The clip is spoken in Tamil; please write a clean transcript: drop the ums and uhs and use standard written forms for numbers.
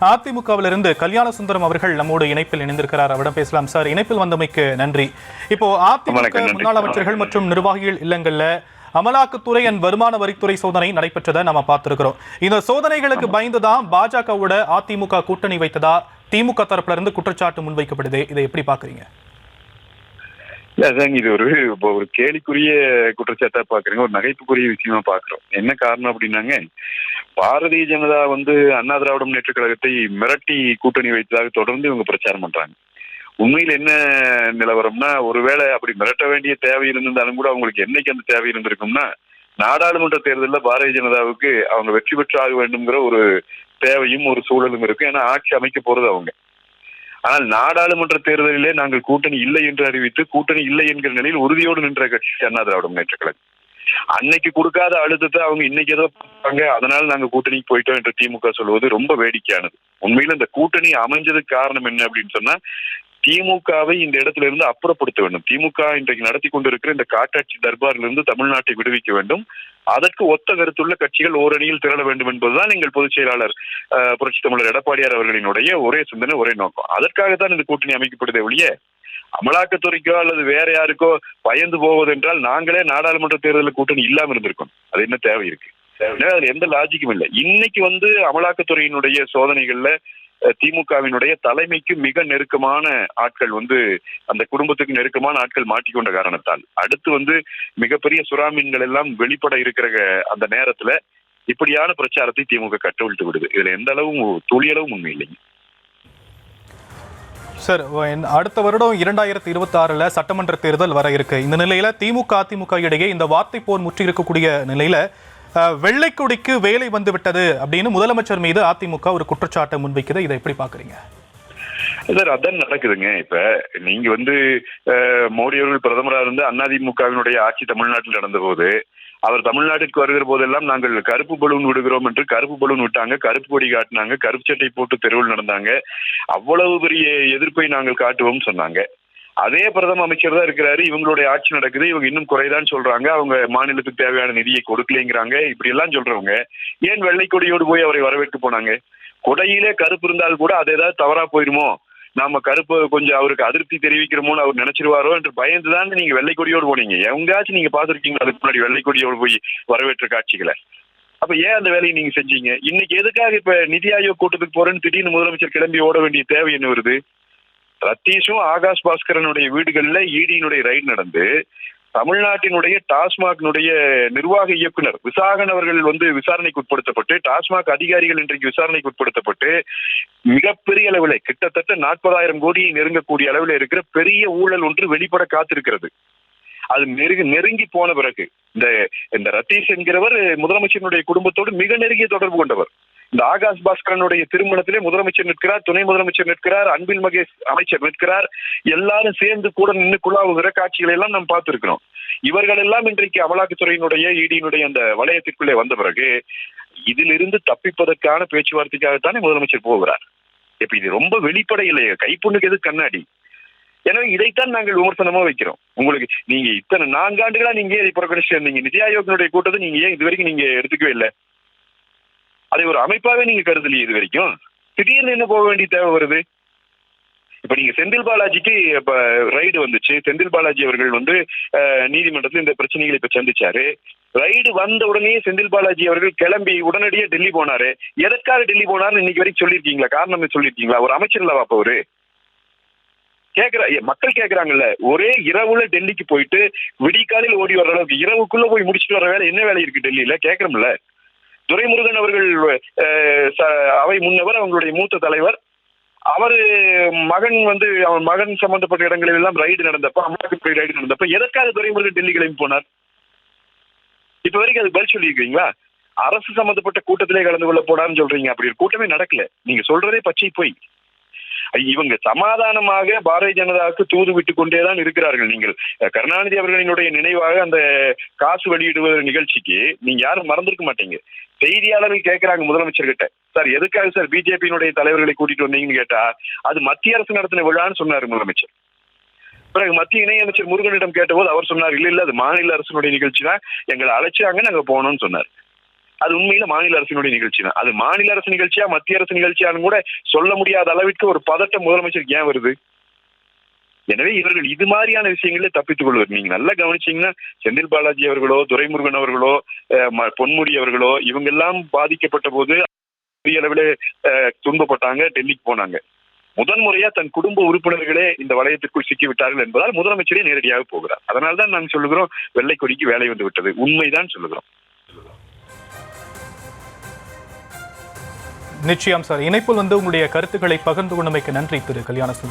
அதிமுகவிலிருந்து கல்யாண சுந்தரம் அவர்கள் நம்மோடு இணைப்பில் இணைந்திருக்கிறார். அவரிடம் பேசலாம். சார், இணைப்பில் வந்தமைக்கு நன்றி. இப்போ அதிமுக முன்னாள் அமைச்சர்கள் மற்றும் நிர்வாகிகள் இல்லங்கள்ல அமலாக்கத்துறை வருமான வரித்துறை சோதனை நடைபெற்றதை நம்ம பார்த்திருக்கிறோம். இந்த சோதனைகளுக்கு பயந்துதான் பாஜகவோட அதிமுக கூட்டணி வைத்ததா திமுக தரப்புல இருந்து குற்றச்சாட்டு முன்வைக்கப்படுது. இதை எப்படி பாக்குறீங்க? இது ஒரு கேலிக்குரிய குற்றச்சாட்டா பாக்குறீங்க, ஒரு நகைப்புக்குரிய விஷயமா பாக்குறோம். என்ன காரணம் அப்படின்னாங்க, பாரதிய ஜனதா அண்ணா திராவிட முன்னேற்ற கழகத்தை மிரட்டி கூட்டணி வைத்ததாக தொடர்ந்து இவங்க பிரச்சாரம் பண்றாங்க. உண்மையில் என்ன நிலவரம்னா, ஒருவேளை அப்படி மிரட்ட வேண்டிய தேவை இருந்திருந்தாலும் கூட அவங்களுக்கு என்னைக்கு அந்த தேவை இருந்திருக்கும்னா, நாடாளுமன்ற தேர்தலில் பாரதிய ஜனதாவுக்கு அவங்க வெற்றி பெற்று ஆக வேண்டும்ங்கிற ஒரு தேவையும் ஒரு சூழலும் இருக்கு. ஏன்னா ஆட்சி அமைக்க போறது அவங்க. ஆனால் நாடாளுமன்ற தேர்தலிலே நாங்கள் கூட்டணி இல்லை என்று அறிவித்து கூட்டணி இல்லை என்கிற நிலையில் உறுதியோடு நின்ற கட்சி அண்ணா திராவிட முன்னேற்ற கழகம். அன்னைக்கு கொடுக்காத அழுத்தத்தை அவங்க இன்னைக்கு ஏதோ பார்ப்பாங்க, அதனால நாங்க கூட்டணிக்கு போயிட்டோம் என்று திமுக சொல்வது ரொம்ப வேடிக்கையானது. உண்மையில இந்த கூட்டணி அமைஞ்சதுக்கு காரணம் என்ன அப்படின்னு சொன்னா, திமுகவை இந்த இடத்துல இருந்து அப்புறப்படுத்த வேண்டும். திமுக இன்றைக்கு நடத்தி கொண்டிருக்கிற இந்த காட்டாட்சி தர்பாரிலிருந்து தமிழ்நாட்டை விடுவிக்க வேண்டும். அதற்கு ஒத்த கருத்துள்ள கட்சிகள் ஓரணியில் திரள வேண்டும் என்பதுதான் எங்கள் பொதுச் செயலாளர் புரட்சி தமிழர் எடப்பாடியார் அவர்களினுடைய ஒரே சிந்தனை, ஒரே நோக்கம். அதற்காகத்தான் இந்த கூட்டணி அமைக்கப்படுதே ஒழிய அமலாக்கத்துறைக்கோ அல்லது வேற யாருக்கோ பயந்து போவதென்றால் நாங்களே நாடாளுமன்ற தேர்தலில் கூட்டணி இல்லாம இருந்திருக்கோம். அது என்ன தேவை இருக்கு? அதுல எந்த லாஜிக்கும் இல்லை. இன்னைக்கு அமலாக்கத்துறையினுடைய சோதனைகள்ல திமுகவினுடைய தலைமைக்கு மிக நெருக்கமான ஆட்கள் அந்த குடும்பத்துக்கு நெருக்கமான ஆட்கள் மாட்டிக்கொண்ட காரணத்தால் அடுத்து மிகப்பெரிய சுறாமீன்கள் எல்லாம் வெளிப்பட இருக்கிற அந்த நேரத்துல இப்படியான பிரச்சாரத்தை திமுக கட்டவிழ்த்து விடுது. இதுல எந்த அளவும் துளியளவும் உண்மை இல்லைங்க. சார், அடுத்த வருடம் 2026 சட்டமன்ற தேர்தல் வர இருக்கு. இந்த நிலையில திமுக அதிமுக இடையே இந்த வார்த்தை போர் முற்றி இருக்கக்கூடிய நிலையில வெள்ளைக்கொடிக்கு வேலை வந்து விட்டது அப்படின்னு முதலமைச்சர் மீது அதிமுக ஒரு குற்றச்சாட்டை முன்வைக்குது. இதை எப்படி பாக்குறீங்க? சார், அதான் நடக்குதுங்க. இப்ப நீங்க மோடி அவர்கள் பிரதமராக இருந்து அதிமுகவினுடைய ஆட்சி தமிழ்நாட்டில் நடந்த போது அவர் தமிழ்நாட்டிற்கு வருகிற போதெல்லாம் நாங்கள் கருப்பு பலூன் விடுகிறோம் என்று கருப்பு பலூன் விட்டாங்க, கருப்பு கொடி காட்டினாங்க, கருப்பு சட்டை போட்டு தெருவில் நடந்தாங்க. அவ்வளவு பெரிய எதிர்ப்பை நாங்கள் காட்டுவோம் சொன்னாங்க. அதே பிரதம அமைச்சர் தான் இருக்கிறாரு. இவங்களுடைய ஆட்சி நடக்குது, இவங்க இன்னும் குறைதான் சொல்றாங்க, அவங்க மாநிலத்துக்கு தேவையான நிதியை கொடுக்கலைங்கிறாங்க. இப்படி எல்லாம் சொல்றவங்க ஏன் வெள்ளைக்கொடியோடு போய் அவரை வரவேற்க போனாங்க? கொடையிலே கருப்பு இருந்தால் கூட அது ஏதாவது தவறா போயிருமோ, நாம கருப்பு கொஞ்சம் அவருக்கு அதிருப்தி தெரிவிக்கிறோமோன்னு அவர் நினைச்சிருவாரோ என்று பயந்துதான் நீங்க வெள்ளைக்கொடியோடு போனீங்க. எங்காச்சும் நீங்க பாத்துருக்கீங்களா அதுக்கு முன்னாடி வெள்ளைக்கொடியோடு போய் வரவேற்ற காட்சிகளை? அப்ப ஏன் அந்த வேலையை நீங்க செஞ்சீங்க? இன்னைக்கு எதுக்காக இப்ப நிதி ஆயோக் கூட்டத்துக்கு போறேன்னு திடீர்னு முதலமைச்சர் கிளம்பி ஓட வேண்டிய தேவை என்ன வருது? ரத்தீஷும் ஆகாஷ் பாஸ்கரனுடைய வீடுகள்ல ஈடியினுடைய ரைடு நடந்து தமிழ்நாட்டினுடைய டாஸ்மாகினுடைய நிர்வாக இயக்குனர் விசாகன் அவர்கள் விசாரணைக்கு உட்படுத்தப்பட்டு, டாஸ்மாக் அதிகாரிகள் இன்றைக்கு விசாரணைக்கு உட்படுத்தப்பட்டு மிகப்பெரிய அளவில் கிட்டத்தட்ட 40,000 கோடியை நெருங்கக்கூடிய அளவில் இருக்கிற பெரிய ஊழல் ஒன்று வெளிப்பட காத்திருக்கிறது. அது நெருங்கி போன பிறகு இந்த ரத்தீஷ் என்கிறவர் முதலமைச்சருடைய குடும்பத்தோடு மிக நெருங்கிய தொடர்பு கொண்டவர். இந்த ஆகாஷ் பாஸ்கரனுடைய திருமணத்திலே முதலமைச்சர் நிற்கிறார், துணை முதலமைச்சர் நிற்கிறார், அன்பில் மகேஷ் அமைச்சர் நிற்கிறார். எல்லாரும் சேர்ந்து கூட நின்று குழாவுகிற காட்சிகளை எல்லாம் நாம் பார்த்திருக்கிறோம். இவர்கள் எல்லாம் இன்றைக்கு அமலாக்கத்துறையினுடைய ஈடியினுடைய அந்த வளையத்திற்குள்ளே வந்த பிறகு இதிலிருந்து தப்பிப்பதற்கான பேச்சுவார்த்தைக்காகத்தானே முதலமைச்சர் போகிறார். இப்ப இது ரொம்ப வெளிப்படை இல்லையா? கைப்புண்ணுக்கு எது கண்ணாடி? எனவே இதைத்தான் நாங்கள் விமர்சனமா வைக்கிறோம். உங்களுக்கு நீங்க இத்தனை 4 ஆண்டுகளா நீங்க இதை புறக்கணிச்சு இருந்தீங்க. நிதி ஆயோகனுடைய கூட்டத்தை நீங்க ஏன் இது வரைக்கும் நீங்க எடுத்துக்கவே இல்லை? அதை ஒரு அமைப்பாவே நீங்க கருதலையே இது வரைக்கும். திடீர்னு என்ன போக வேண்டிய தேவை வருது? இப்ப நீங்க செந்தில் பாலாஜிக்கு இப்ப ரைடு வந்துச்சு. செந்தில் பாலாஜி அவர்கள் நீதிமன்றத்தில் இந்த பிரச்சனைகளை இப்ப சந்திச்சாரு. ரைடு வந்த உடனே செந்தில் பாலாஜி அவர்கள் கிளம்பி உடனடியே டெல்லி போனாரு. எதற்காக டெல்லி போனாருன்னு இன்னைக்கு வரைக்கும் சொல்லியிருக்கீங்களா? காரணம் சொல்லியிருக்கீங்களா? ஒரு அமைச்சர் இல்லவா அப்ப அவரு? மக்கள் கேட்கிறாங்கல்ல, ஒரே இரவுல டெல்லிக்கு போயிட்டு விடிகாலையில் ஓடி வர்ற அளவுக்கு இரவுக்குள்ள போய் முடிச்சுட்டு வர வேலை என்ன வேலை இருக்கு டெல்லியில? கேட்கிறோம்ல. துரைமுருகன் அவர்கள் அவை முன்னவர், அவங்களுடைய மூத்த தலைவர். அவரு மகன் அவன் மகன் சம்பந்தப்பட்ட இடங்களில் எல்லாம் ரைடு நடந்தப்ப, அமலாக்கத்துறை ரைடு நடந்தப்ப எதற்காக துரைமுருகன் டெல்லி கிளம்பி போனார்? இப்ப வரைக்கும் அது பதில் சொல்லியிருக்கீங்களா? அரசு சம்பந்தப்பட்ட கூட்டத்திலே கலந்து கொள்ள போனான்னு சொல்றீங்க. அப்படி ஒரு கூட்டமே நடக்கல. நீங்க சொல்றதே பச்சை போய். இவங்க சமாதானமாக பாரதிய ஜனதாவுக்கு தூது விட்டுக் கொண்டேதான் இருக்கிறார்கள். நீங்கள் கருணாநிதி அவர்களினுடைய நினைவாக அந்த காசு வெளியிடுவது நிகழ்ச்சிக்கு நீங்க யாரும் மறந்திருக்க மாட்டீங்க. செய்தியாளர்கள் கேட்கிறாங்க முதலமைச்சர் கிட்ட, சார் எதுக்காக சார் பிஜேபியினுடைய தலைவர்களை கூட்டிட்டு வந்தீங்கன்னு கேட்டா, அது மத்திய அரசு நடத்தின விழான்னு சொன்னாரு முதலமைச்சர். பிறகு மத்திய இணையமைச்சர் முருகனிடம் கேட்டபோது அவர் சொன்னார், இல்ல அது மாநில அரசினுடைய நிகழ்ச்சி தான், எங்களை அழைச்சாங்க நாங்க போனோம்னு சொன்னார். அது உண்மையில மாநில அரசினுடைய நிகழ்ச்சி தான். அது மாநில அரசு நிகழ்ச்சியா மத்திய அரசு நிகழ்ச்சியான்னு கூட சொல்ல முடியாத அளவிற்கு ஒரு பதட்டம் முதலமைச்சருக்கு ஏன் வருது? எனவே இவர்கள் இது மாதிரியான விஷயங்களே தப்பித்துக் கொள்வது. நீங்க நல்லா கவனிச்சீங்கன்னா செந்தில் பாலாஜி அவர்களோ, துரைமுருகன் அவர்களோ, பொன்முடி அவர்களோ இவங்க எல்லாம் பாதிக்கப்பட்ட போது பெரிய அளவில் துன்பப்பட்டாங்க, டெல்லிக்கு போனாங்க. முதன்முறையா தன் குடும்ப உறுப்பினர்களே இந்த வளையத்திற்குள் சிக்கிவிட்டார்கள் என்பதால் முதலமைச்சரே நேரடியாக போகிறார். அதனால்தான் நாங்கள் சொல்லுகிறோம் வெள்ளை கொடிக்கு வேலை வந்து விட்டது. உண்மைதான் சொல்லுகிறோம். நிச்சயம் சார். இணைப்பில் உங்களுடைய கருத்துக்களை பகிர்ந்து கொண்டமைக்கு நன்றி திரு கல்யாணசுந்தரம்.